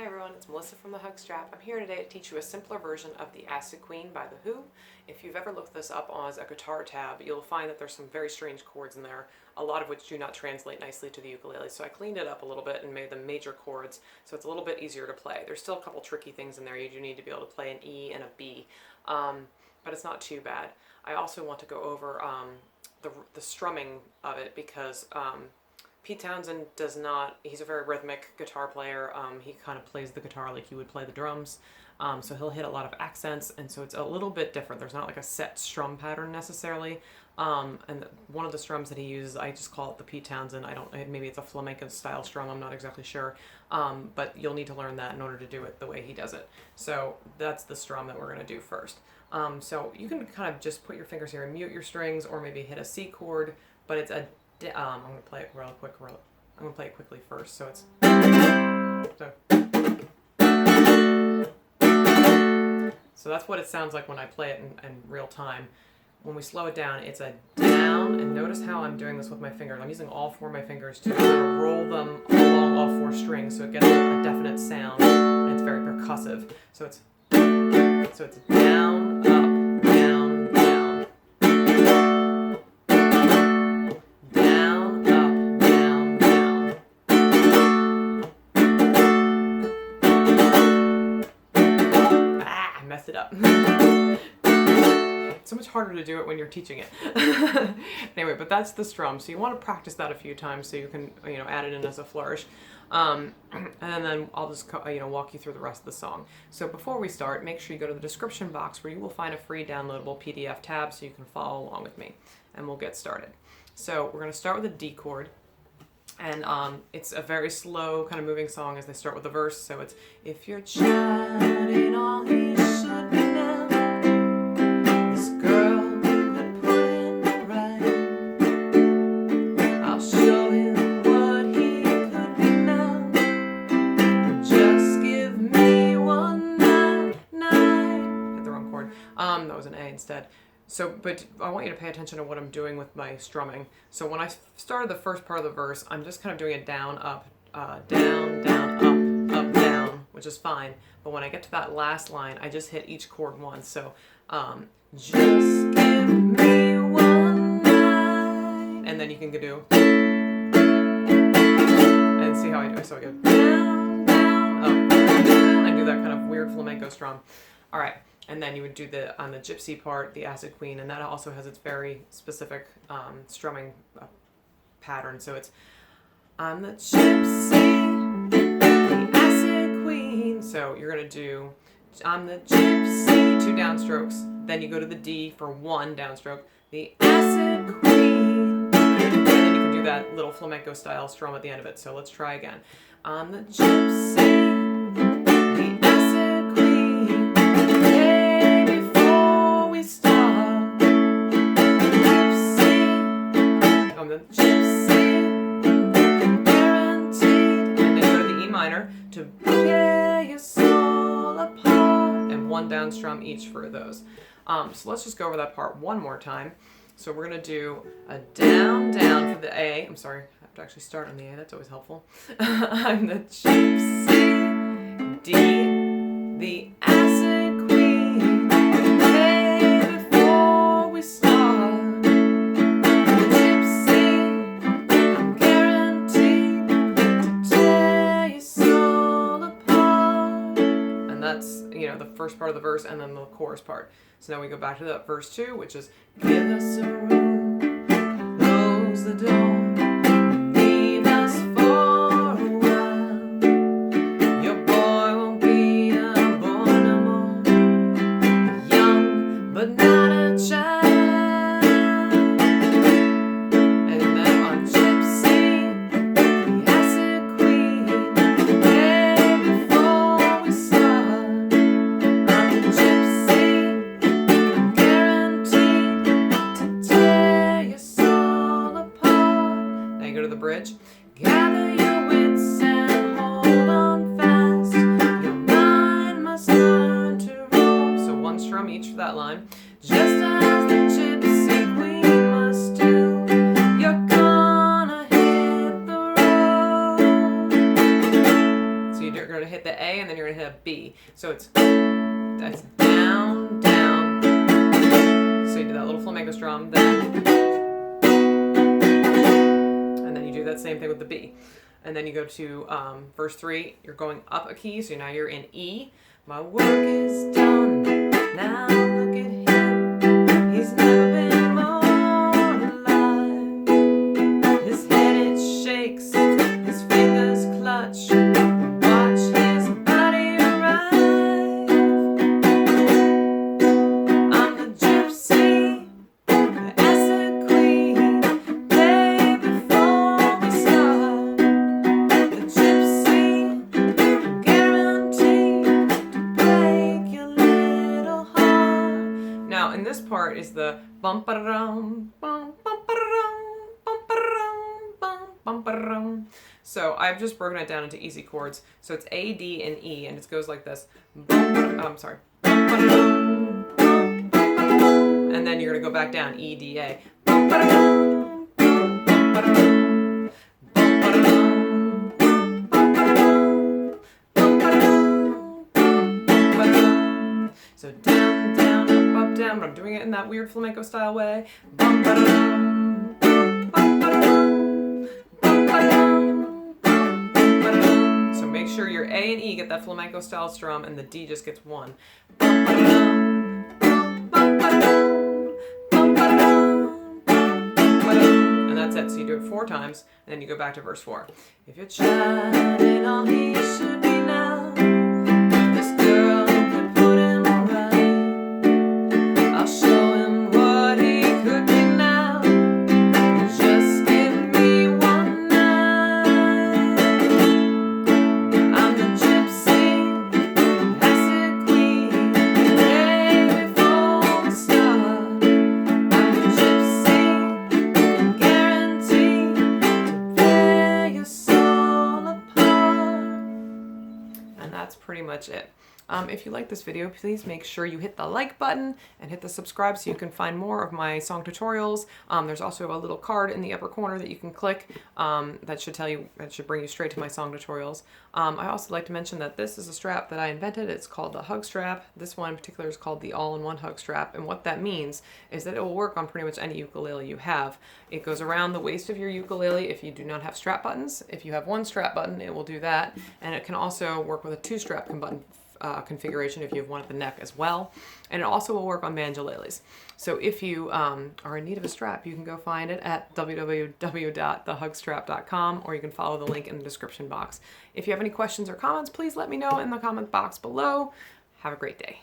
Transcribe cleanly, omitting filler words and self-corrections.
Hi everyone, it's Melissa from the Hug Strap. I'm here today to teach you a simpler version of the Acid Queen by The Who. If you've ever looked this up as a guitar tab, you'll find that there's some very strange chords in there, a lot of which do not translate nicely to the ukulele. So I cleaned it up a little bit and made them major chords, so it's a little bit easier to play. There's still a couple tricky things in there. You do need to be able to play an E and a B, but it's not too bad. I also want to go over the strumming of it because Pete Townshend does not, he's a very rhythmic guitar player. He kind of plays the guitar like you would play the drums. So he'll hit a lot of accents, and so it's a little bit different. There's not like a set strum pattern necessarily. One of the strums that he uses, I just call it the Pete Townshend. Maybe it's a flamenco style strum, I'm not exactly sure. But you'll need to learn that in order to do it the way he does it. So that's the strum that we're gonna do first. So you can kind of just put your fingers here and mute your strings, or maybe hit a C chord, but it's a I'm going to play it real quick. I'm going to play it quickly first. So it's so that's what it sounds like when I play it in real time. When we slow it down, it's a down, and notice how I'm doing this with my fingers. I'm using all four of my fingers to kind of roll them along all four strings, so it gets a definite sound, and it's very percussive. So it's down, up, down, down. Messed it up. It's so much harder to do it when you're teaching it. Anyway, but that's the strum. So you want to practice that a few times so you can, add it in as a flourish. And then I'll just, walk you through the rest of the song. So before we start, make sure you go to the description box where you will find a free downloadable PDF tab so you can follow along with me. And we'll get started. So we're going to start with a D chord. And it's a very slow kind of moving song as they start with the verse. So it's, if you're chatting all he should be now, this girl could put in right. I'll show him what he could be now. Just give me one night. Hit the wrong chord. That was an A instead. So, but I want you to pay attention to what I'm doing with my strumming. So when I started the first part of the verse, I'm just kind of doing a down, up, down, down, up, down, which is fine. But when I get to that last line, I just hit each chord once. So, just give me one night. And then you can do, and see how I do. So I go down, down, up, down. I do that kind of weird flamenco strum. All right. And then you would do on the gypsy part, the Acid Queen, and that also has its very specific strumming pattern. So it's, I'm the gypsy, the Acid Queen. So you're going to do, I'm the gypsy, 2 downstrokes. Then you go to the D for 1 downstroke, the Acid Queen. And then you can do that little flamenco style strum at the end of it. So let's try again. I'm the gypsy. To tear your soul apart, and 1 down strum each for those. So let's just go over that part one more time. So we're going to do a down, down for the A. I'm sorry, I have to actually start on the A. That's always helpful. I'm the gypsy, D, the Acid Queen. Hey, before we start. That's, the first part of the verse and then the chorus part. So now we go back to that verse 2, which is, give us a room, close the door, leave us for a while. Your boy won't be a boy no more, young but not a child. And then on gypsy, the Acid Queen. Bridge. Gather your wits and hold on fast. Your mind must learn to roll. So 1 strum each for that line. Just as the gypsy queen must do, you're gonna hit the road. So you're going to hit the A and then you're going to hit a B. So that's down, down. So you do that little flamenco strum, then, and then you do that same thing with the B. And then you go to verse 3, you're going up a key, so now you're in E. My work is done, now look at him, he's never been more alive. His head it shakes, his fingers clutch, watch his body arrive. I'm the gypsy, the acid queen, play before we start. The gypsy, guaranteed to break your little heart. Now, in this part is the bum-ba-da-dum, bum-bum-ba-da-dum, bum-ba-da-dum, bum-bum-ba-da-dum. So I've just broken it down into easy chords. So it's A, D, and E, and it goes like this. I'm sorry. And then you're going to go back down, E, D, A. So down, down, up, down, but I'm doing it in that weird flamenco style way. So make sure your A and E get that flamenco style strum and the D just gets one. And that's it. So you do it 4 times and then you go back to verse 4. If you're shining all he should be now, this girl could put him right. I'll show him what he could be now. Just give me one night. I'm the gypsy, acid queen, ready before we start. I'm the gypsy, guaranteed to tear your soul apart. And that's pretty much it. If you like this video, please make sure you hit the like button and hit the subscribe so you can find more of my song tutorials. There's also a little card in the upper corner that you can click that should bring you straight to my song tutorials. I also like to mention that this is a strap that I invented. It's called the hug strap. This one in particular is called the all-in-one hug strap, and what that means is that it will work on pretty much any ukulele you have. It goes around the waist of your ukulele if you do not have strap buttons. If you have one strap button, it will do that, and it can also work with a 2-strap button configuration if you have one at the neck as well. And it also will work on banjoleles. So if you are in need of a strap, you can go find it at www.thehugstrap.com, or you can follow the link in the description box. If you have any questions or comments, please let me know in the comment box below. Have a great day.